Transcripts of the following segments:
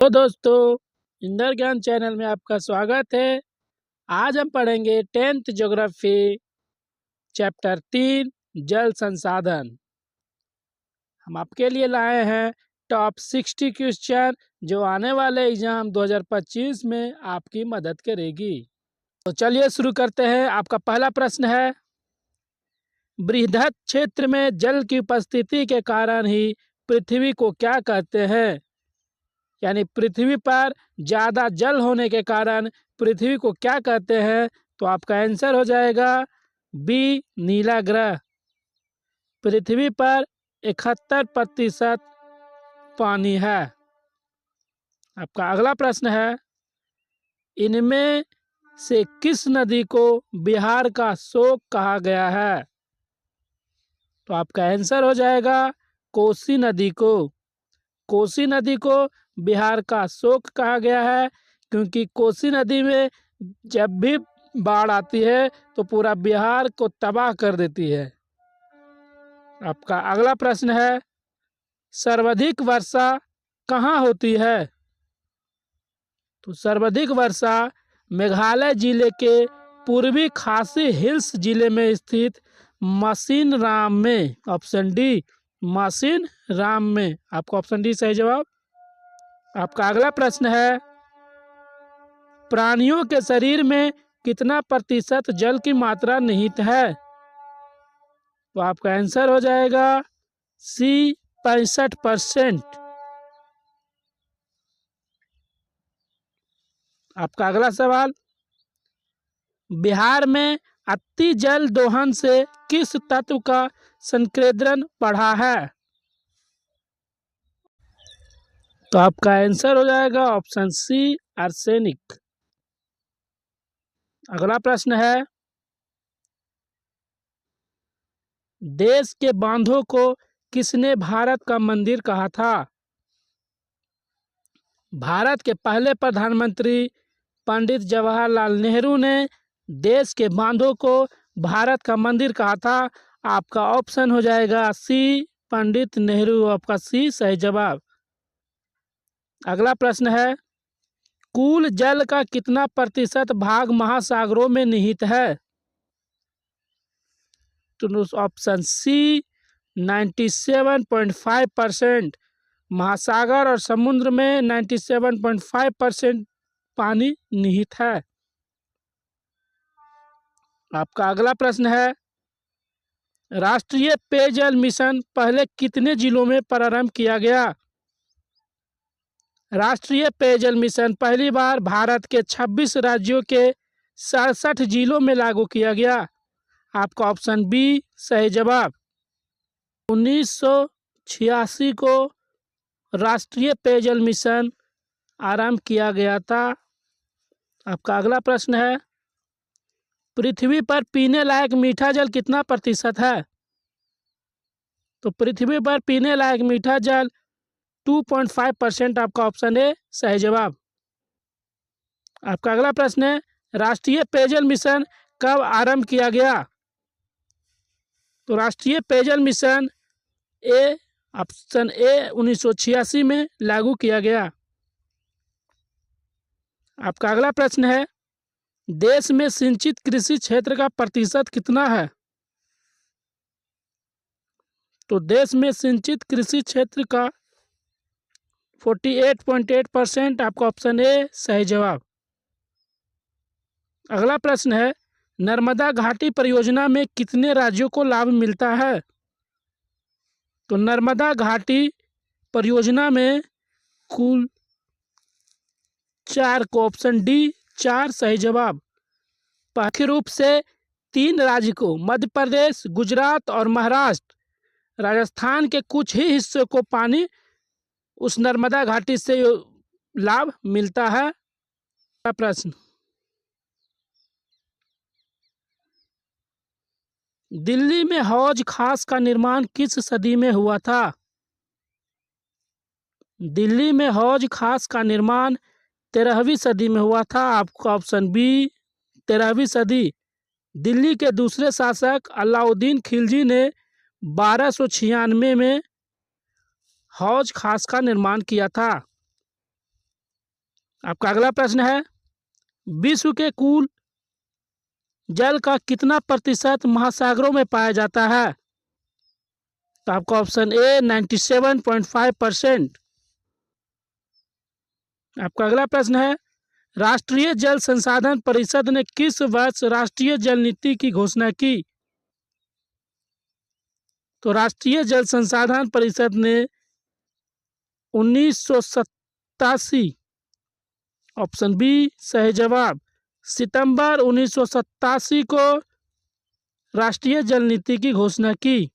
तो दोस्तों, इंदर ज्ञान चैनल में आपका स्वागत है। आज हम पढ़ेंगे 10th ज्योग्राफी चैप्टर 3 जल संसाधन। हम आपके लिए लाए हैं टॉप 60 क्वेश्चन जो आने वाले एग्जाम 2025 में आपकी मदद करेगी। तो चलिए शुरू करते हैं। आपका पहला प्रश्न है, बृहद क्षेत्र में जल की उपस्थिति के कारण ही पृथ्वी को क्या कहते हैं? यानी पृथ्वी पर ज़्यादा जल होने के कारण पृथ्वी को क्या कहते हैं? तो आपका आंसर हो जाएगा बी, नीला ग्रह। पृथ्वी पर 71% पानी है। आपका अगला प्रश्न है, इनमें से किस नदी को बिहार का शोक कहा गया है? तो आपका आंसर हो जाएगा कोसी नदी को। कोसी नदी को बिहार का शोक कहा गया है क्योंकि कोसी नदी में जब भी बाढ़ आती है तो पूरा बिहार को तबाह कर देती है। आपका अगला प्रश्न है, सर्वाधिक वर्षा कहाँ होती है? तो सर्वाधिक वर्षा मेघालय जिले के पूर्वी खासी हिल्स जिले में स्थित मशीनराम में। ऑप्शन डी, मशीनराम में। आपका ऑप्शन डी सही जवाब। आपका अगला प्रश्न है, प्राणियों के शरीर में कितना प्रतिशत जल की मात्रा निहित है? तो आपका आंसर हो जाएगा सी, 65%। आपका अगला सवाल, बिहार में अति जल दोहन से किस तत्व का संकेंद्रण बढ़ा है? तो आपका आंसर हो जाएगा ऑप्शन सी, आर्सेनिक। अगला प्रश्न है, देश के बांधों को किसने भारत का मंदिर कहा था? भारत के पहले प्रधानमंत्री पंडित जवाहरलाल नेहरू ने देश के बांधों को भारत का मंदिर कहा था। आपका ऑप्शन हो जाएगा सी, पंडित नेहरू। आपका सी सही जवाब। अगला प्रश्न है, कुल जल का कितना प्रतिशत भाग महासागरों में निहित है? तो ऑप्शन सी, 97.5%। महासागर और समुद्र में 97.5% पानी निहित है। आपका अगला प्रश्न है, राष्ट्रीय पेयजल मिशन पहले कितने जिलों में प्रारंभ किया गया? राष्ट्रीय पेयजल मिशन पहली बार भारत के 26 राज्यों के 67 जिलों में लागू किया गया। आपका ऑप्शन बी सही जवाब। 1986 को राष्ट्रीय पेयजल मिशन आरंभ किया गया था। आपका अगला प्रश्न है, पृथ्वी पर पीने लायक मीठा जल कितना प्रतिशत है? तो पृथ्वी पर पीने लायक मीठा जल 2.5%। आपका ऑप्शन ए सही जवाब। आपका अगला प्रश्न है, राष्ट्रीय पेयजल मिशन कब आरंभ किया गया? तो राष्ट्रीय पेयजल मिशन ऑप्शन ए 1986 में लागू किया गया। आपका अगला प्रश्न है, देश में सिंचित कृषि क्षेत्र का प्रतिशत कितना है? तो देश में सिंचित कृषि क्षेत्र का 48.8%। आपका ऑप्शन ए सही जवाब। अगला प्रश्न है, नर्मदा घाटी परियोजना में कितने राज्यों को लाभ मिलता है? तो नर्मदा घाटी परियोजना में कुल 4 को। ऑप्शन डी 4 सही जवाब। मुख्य रूप से 3 राज्य को, मध्य प्रदेश, गुजरात और महाराष्ट्र, राजस्थान के कुछ ही हिस्सों को पानी उस नर्मदा घाटी से लाभ मिलता है। प्रश्न, दिल्ली में हौज खास का निर्माण किस सदी में हुआ था? दिल्ली में हौज खास का निर्माण 13वीं सदी में हुआ था। आपका ऑप्शन बी, 13वीं सदी। दिल्ली के दूसरे शासक अलाउद्दीन खिलजी ने 1296 में हौज खास का निर्माण किया था। आपका अगला प्रश्न है, विश्व के कुल जल का कितना प्रतिशत महासागरों में पाया जाता है? तो आपका ऑप्शन ए 97.5%। आपका अगला प्रश्न है, राष्ट्रीय जल संसाधन परिषद ने किस वर्ष राष्ट्रीय जल नीति की घोषणा की? तो राष्ट्रीय जल संसाधन परिषद ने 1987, ऑप्शन बी सही जवाब, सितंबर 1987 को राष्ट्रीय जल नीति की घोषणा की।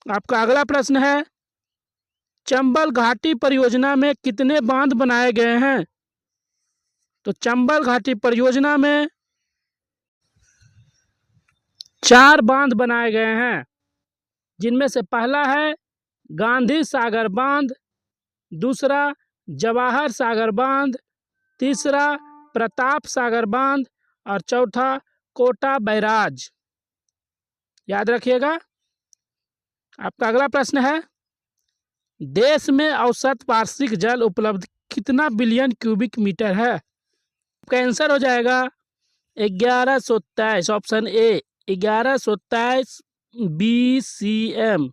आपका अगला प्रश्न है, चंबल घाटी परियोजना में कितने बांध बनाए गए हैं? तो चंबल घाटी परियोजना में 4 बांध बनाए गए हैं, जिनमें से पहला है गांधी सागर बांध, दूसरा जवाहर सागर बांध, तीसरा प्रताप सागर बांध और चौथा कोटा बैराज। याद रखिएगा। आपका अगला प्रश्न है, देश में औसत वार्षिक जल उपलब्ध कितना बिलियन क्यूबिक मीटर है? आपका आंसर हो जाएगा 1123, option A 1123 BCM,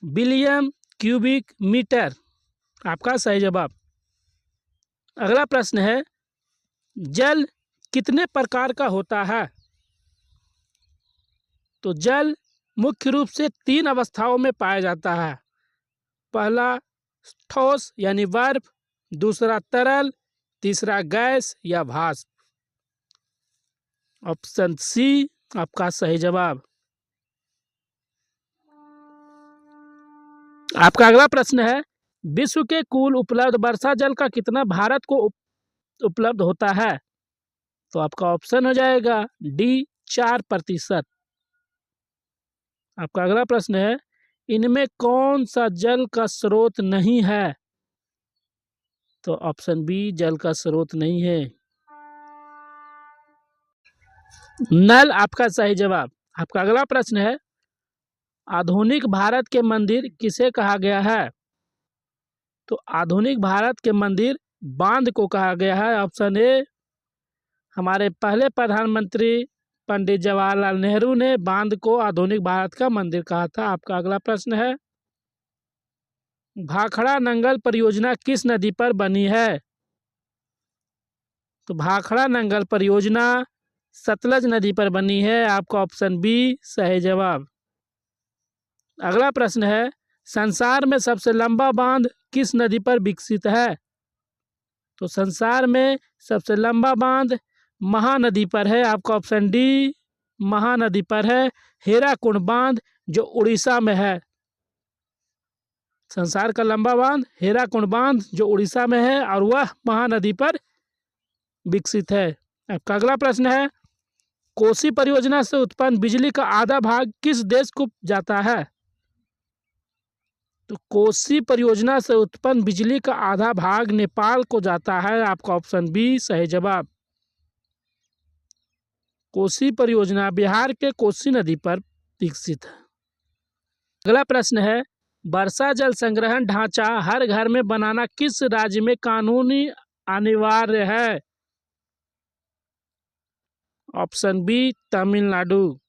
billion cubic metre आपका सही जवाब। अगला प्रश्न है, जल कितने प्रकार का होता है? तो जल मुख्य रूप से 3 अवस्थाओं में पाया जाता है। पहला ठोस यानी बर्फ, दूसरा तरल, तीसरा गैस या भाप। ऑप्शन सी आपका सही जवाब। आपका अगला प्रश्न है, विश्व के कुल उपलब्ध वर्षा जल का कितना भारत को उपलब्ध होता है? तो आपका ऑप्शन हो जाएगा डी 4%। आपका अगला प्रश्न है, इनमें कौन सा जल का स्रोत नहीं है? तो ऑप्शन बी जल का स्रोत नहीं है, नल आपका सही जवाब। आपका अगला प्रश्न है, आधुनिक भारत के मंदिर किसे कहा गया है? तो आधुनिक भारत के मंदिर बांध को कहा गया है। ऑप्शन ए हमारे पहले प्रधानमंत्री पंडित जवाहरलाल नेहरू ने बांध को आधुनिक भारत का मंदिर कहा था। आपका अगला प्रश्न है, भाखड़ा नंगल परियोजना किस नदी पर बनी है? तो भाखड़ा नंगल परियोजना सतलज नदी पर बनी है। आपका ऑप्शन बी सही जवाब। अगला प्रश्न है, संसार में सबसे लंबा बांध किस नदी पर विकसित है? तो संसार में सबसे लंबा बांध महानदी पर है। आपका ऑप्शन डी महानदी पर है, हीराकुंड बांध जो उड़ीसा में है। संसार का लंबा बांध हीराकुंड बांध जो उड़ीसा में है और वह महानदी पर विकसित है। आपका अगला प्रश्न है, कोसी परियोजना से उत्पन्न बिजली का आधा भाग किस देश को जाता है? तो कोसी परियोजना से उत्पन्न बिजली का आधा भाग नेपाल को जाता है। आपका ऑप्शन बी सही जवाब। कोसी परियोजना बिहार के कोसी नदी पर विकसित है। अगला प्रश्न है, वर्षा जल संग्रहण ढांचा हर घर में बनाना किस राज्य में कानूनी अनिवार्य है? Option B Tamil Nadu.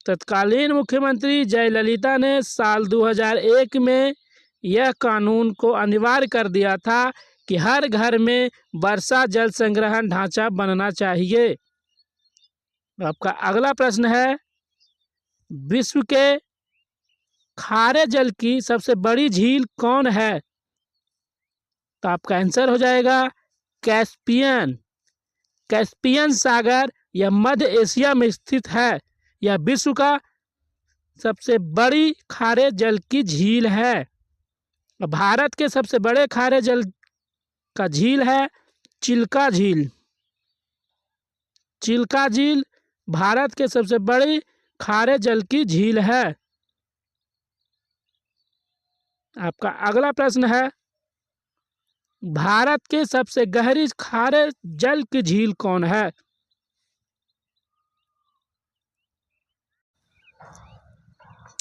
तत्कालीन मुख्यमंत्री जयललिता ने साल 2001 में यह कानून को अनिवार्य कर दिया था कि हर घर में वर्षा जल संग्रहण ढांचा बनना चाहिए। आपका अगला प्रश्न है, विश्व के खारे जल की सबसे बड़ी झील कौन है? तो आपका आंसर हो जाएगा कैस्पियन। कैस्पियन सागर यह मध्य एशिया में स्थित है। यह विश्व का सबसे बड़ी खारे जल की झील है। भारत के सबसे बड़े खारे जल का झील है चिल्का झील। चिल्का झील भारत के सबसे बड़ी खारे जल की झील है। आपका अगला प्रश्न है, भारत के सबसे गहरी खारे जल की झील कौन है?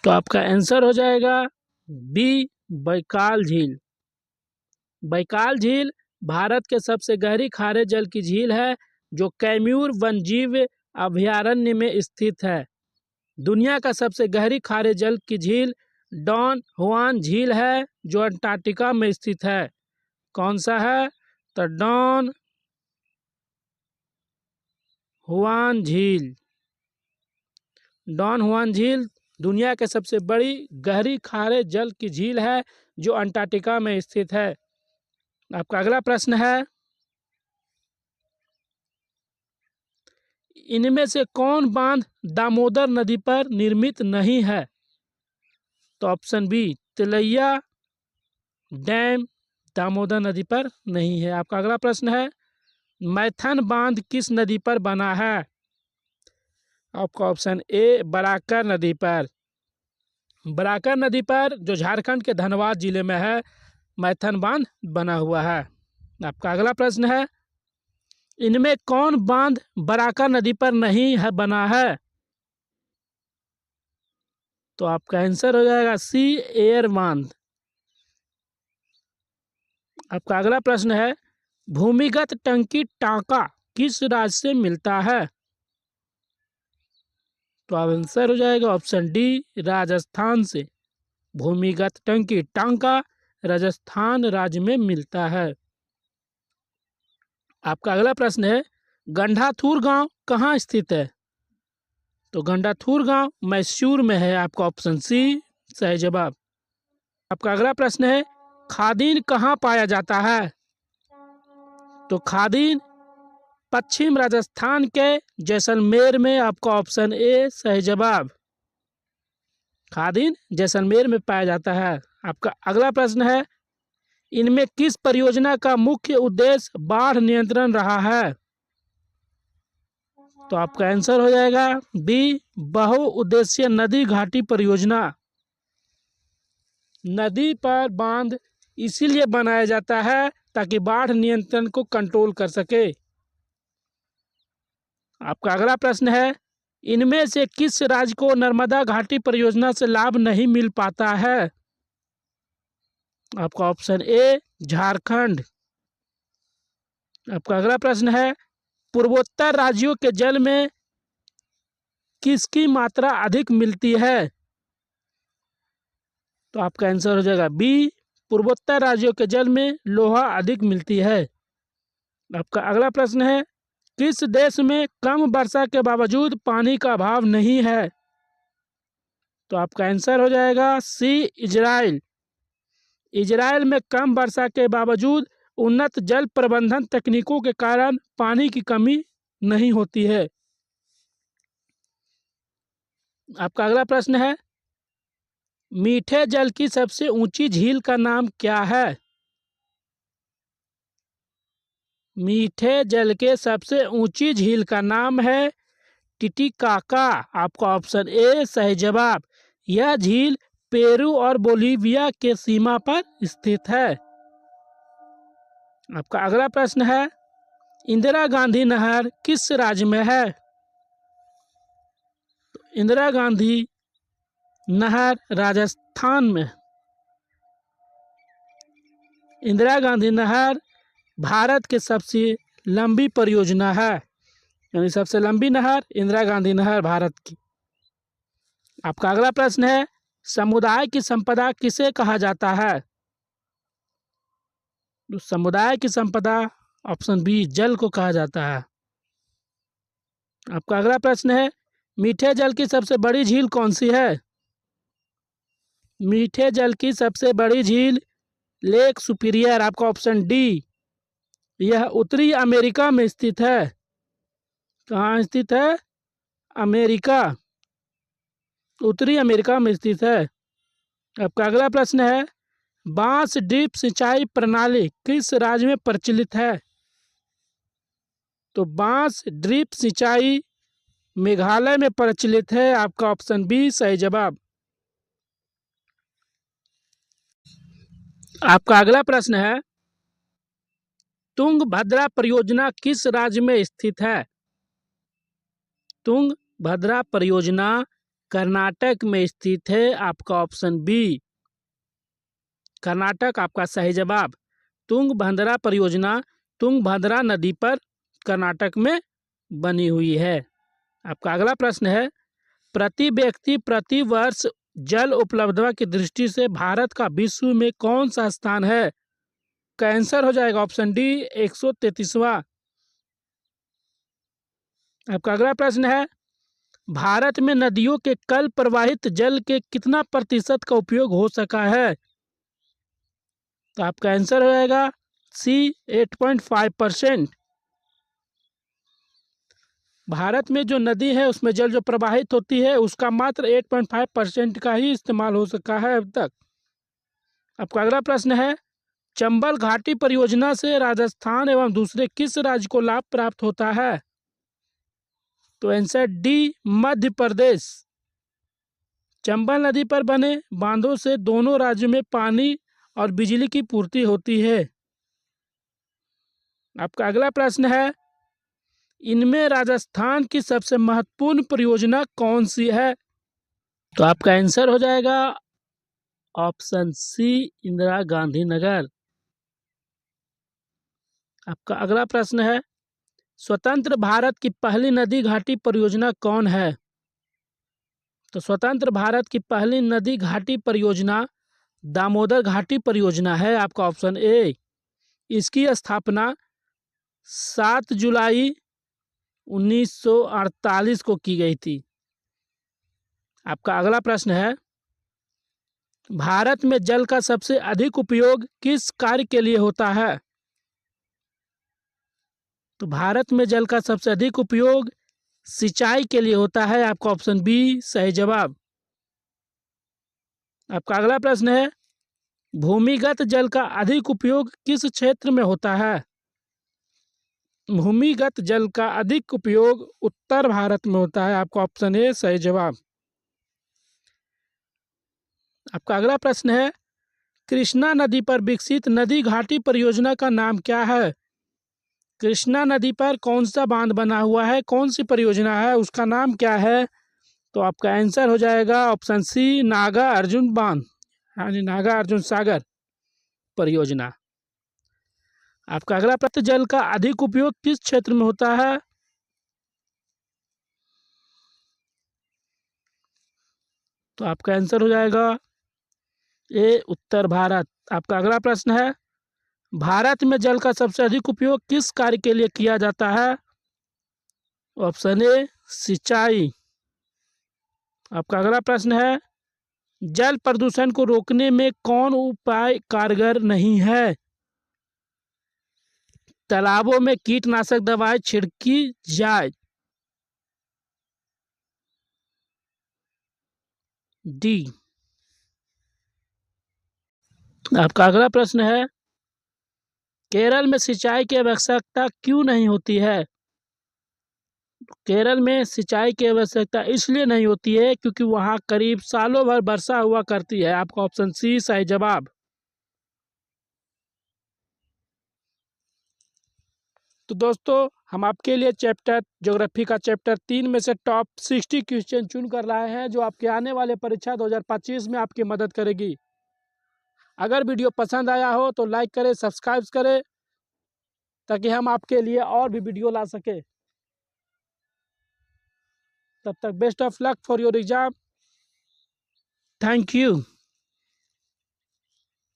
तो आपका आंसर हो जाएगा बी बैकाल झील। बैकाल झील भारत के सबसे गहरी खारे जल की झील है जो कैम्यूर वन्यजीव अभयारण्य में स्थित है। दुनिया का सबसे गहरी खारे जल की झील डॉन हुआन झील है जो अंटार्कटिका में स्थित है। कौन सा है? तो डॉन हुआन झील। डॉन हुआन झील दुनिया के सबसे बड़ी गहरी खारे जल की झील है जो अंटार्कटिका में स्थित है। आपका अगला प्रश्न है, इनमें से कौन बांध दामोदर नदी पर निर्मित नहीं है? तो option B Tilaiya dam Damodar नदी पर नहीं है। आपका अगला प्रश्न है, मैथन बांध किस नदी पर बना है? आपका ऑप्शन ए बराकर नदी पर। बराकर नदी पर जो झारखंड के धनबाद जिले में है मैथन बांध बना हुआ है। आपका अगला प्रश्न है, इनमें कौन बांध बराकर नदी पर नहीं है बना है? तो आपका आंसर हो जाएगा सी एयर बांध। आपका अगला प्रश्न है, भूमिगत टंकी टांका किस राज्य से मिलता है? तो आंसर हो जाएगा ऑप्शन डी राजस्थान से। भूमिगत टंकी टांका राजस्थान राज्य में मिलता है। आपका अगला प्रश्न है, गंडाथूर गांव कहाँ स्थित है? तो गंडाथूर गांव मैसूर में है। आपका ऑप्शन सी सही जवाब। आपका अगला प्रश्न है, खादीन कहाँ पाया जाता है? तो खादीन पश्चिम राजस्थान के जैसलमेर में। आपका ऑप्शन ए सही जवाब। खादीन जैसलमेर में पाया जाता है। आपका अगला प्रश्न है, इनमें किस परियोजना का मुख्य उद्देश्य बाढ़ नियंत्रण रहा है? तो आपका आंसर हो जाएगा बी बहुउद्देशीय नदी घाटी परियोजना। नदी पर बांध इसीलिए बनाया जाता है ताकि बाढ़ नियंत्रण को कंट्रोल कर सके। आपका अगला प्रश्न है, इनमें से किस राज्य को नर्मदा घाटी परियोजना से लाभ नहीं मिल पाता है? आपका ऑप्शन ए झारखंड। आपका अगला प्रश्न है, पूर्वोत्तर राज्यों के जल में किसकी मात्रा अधिक मिलती है? तो आपका आंसर हो जाएगा बी पूर्वोत्तर राज्यों के जल में लोहा अधिक मिलती है। आपका अगला प्रश्न है, किस देश में कम वर्षा के बावजूद पानी का अभाव नहीं है? तो आपका आंसर हो जाएगा सी इजराइल। इजराइल में कम वर्षा के बावजूद उन्नत जल प्रबंधन तकनीकों के कारण पानी की कमी नहीं होती है। आपका अगला प्रश्न है, मीठे जल की सबसे ऊंची झील का नाम क्या है? मीठे जल के सबसे ऊंची झील का नाम है टिटिकाका। आपका ऑप्शन ए सही जवाब। यह झील पेरू और बोलीविया के सीमा पर स्थित है। आपका अगला प्रश्न है, इंदिरा गांधी नहर किस राज्य में है? तो इंदिरा गांधी नहर राजस्थान में। इंदिरा गांधी नहर भारत की सबसे लंबी परियोजना है, यानी सबसे लंबी नहर इंदिरा गांधी नहर भारत की। आपका अगला प्रश्न है, समुदाय की संपदा किसे कहा जाता है? तो समुदाय की संपदा ऑप्शन बी जल को कहा जाता है। आपका अगला प्रश्न है, मीठे जल की सबसे बड़ी झील कौन सी है? मीठे जल की सबसे बड़ी झील लेक सुपीरियर। आपका ऑप्शन डी। यह उत्तरी अमेरिका में स्थित है। कहाँ स्थित है? अमेरिका, उत्तरी अमेरिका में स्थित है। आपका अगला प्रश्न है, बांस ड्रिप सिंचाई प्रणाली किस राज्य में प्रचलित है? तो बांस ड्रिप सिंचाई मेघालय में प्रचलित है। आपका ऑप्शन बी सही जवाब। आपका अगला प्रश्न है, तुंगभद्रा परियोजना किस राज्य में स्थित है? तुंगभद्रा परियोजना कर्नाटक में स्थित है। आपका ऑप्शन बी कर्नाटक आपका सही जवाब। तुंगभद्रा परियोजना तुंगभद्रा नदी पर कर्नाटक में बनी हुई है। आपका अगला प्रश्न है, प्रति व्यक्ति प्रति वर्ष जल उपलब्धता की दृष्टि से भारत का विश्व में कौन सा स्थान है? का आंसर हो जाएगा ऑप्शन डी 133वां। आपका अगला प्रश्न है, भारत में नदियों के कल प्रवाहित जल के कितना प्रतिशत का उपयोग हो सका है? तो आपका आंसर हो जाएगा सी 8.5%। भारत में जो नदी है उसमें जल जो प्रवाहित होती है उसका मात्र 8.5% का ही इस्तेमाल हो सका है अब तक। आपका अगला प्रश्न है, चंबल घाटी परियोजना से राजस्थान एवं दूसरे किस राज्य को लाभ प्राप्त होता है? तो आंसर डी मध्य प्रदेश। चंबल नदी पर बने बांधों से दोनों राज्यों में पानी और बिजली की पूर्ति होती है। आपका अगला प्रश्न है, इनमें राजस्थान की सबसे महत्वपूर्ण परियोजना कौन सी है? तो आपका आंसर हो जाएगा ऑप्शन सी इंदिरा गांधी नगर। आपका अगला प्रश्न है, स्वतंत्र भारत की पहली नदी घाटी परियोजना कौन है? तो स्वतंत्र भारत की पहली नदी घाटी परियोजना दामोदर घाटी परियोजना है। आपका ऑप्शन ए। इसकी स्थापना 7 जुलाई 1948 को की गई थी। आपका अगला प्रश्न है, भारत में जल का सबसे अधिक उपयोग किस कार्य के लिए होता है? तो भारत में जल का सबसे अधिक उपयोग सिंचाई के लिए होता है। आपका ऑप्शन बी सही जवाब। आपका अगला प्रश्न है, भूमिगत जल का अधिक उपयोग किस क्षेत्र में होता है? भूमिगत जल का अधिक उपयोग उत्तर भारत में होता है। आपका ऑप्शन ए सही जवाब। आपका अगला प्रश्न है, कृष्णा नदी पर विकसित नदी घाटी परियोजना का नाम क्या है? कृष्णा नदी पर कौन सा बांध बना हुआ है, कौन सी परियोजना है, उसका नाम क्या है? तो आपका आंसर हो जाएगा ऑप्शन सी नागा अर्जुन बांध, यानी नागा अर्जुन सागर परियोजना। आपका अगला प्रश्न, जल का अधिक उपयोग किस क्षेत्र में होता है? तो आपका आंसर हो जाएगा ए उत्तर भारत। आपका अगला प्रश्न है, भारत में जल का सबसे अधिक उपयोग किस कार्य के लिए किया जाता है? ऑप्शन ए सिंचाई। आपका अगला प्रश्न है, जल प्रदूषण को रोकने में कौन उपाय कारगर नहीं है? तालाबों में कीटनाशक दवाएं छिड़की जाए। डी। आपका अगला प्रश्न है, केरल में सिंचाई की आवश्यकता क्यों नहीं होती है? केरल में सिंचाई की आवश्यकता इसलिए नहीं होती है क्योंकि वहां करीब सालों भर वर्षा हुआ करती है। आपका ऑप्शन सी सही जवाब। तो दोस्तों, हम आपके लिए चैप्टर ज्योग्राफी का चैप्टर 3 में से टॉप 60 क्वेश्चन चुन कर लाए हैं जो आपके आने वाले परीक्षा 2025 में आपकी मदद करेगी। अगर वीडियो पसंद आया हो तो लाइक करें, सब्सक्राइब करें ताकि हम आपके लिए और भी वीडियो ला सके। तब तक best of luck for your exam. Thank you.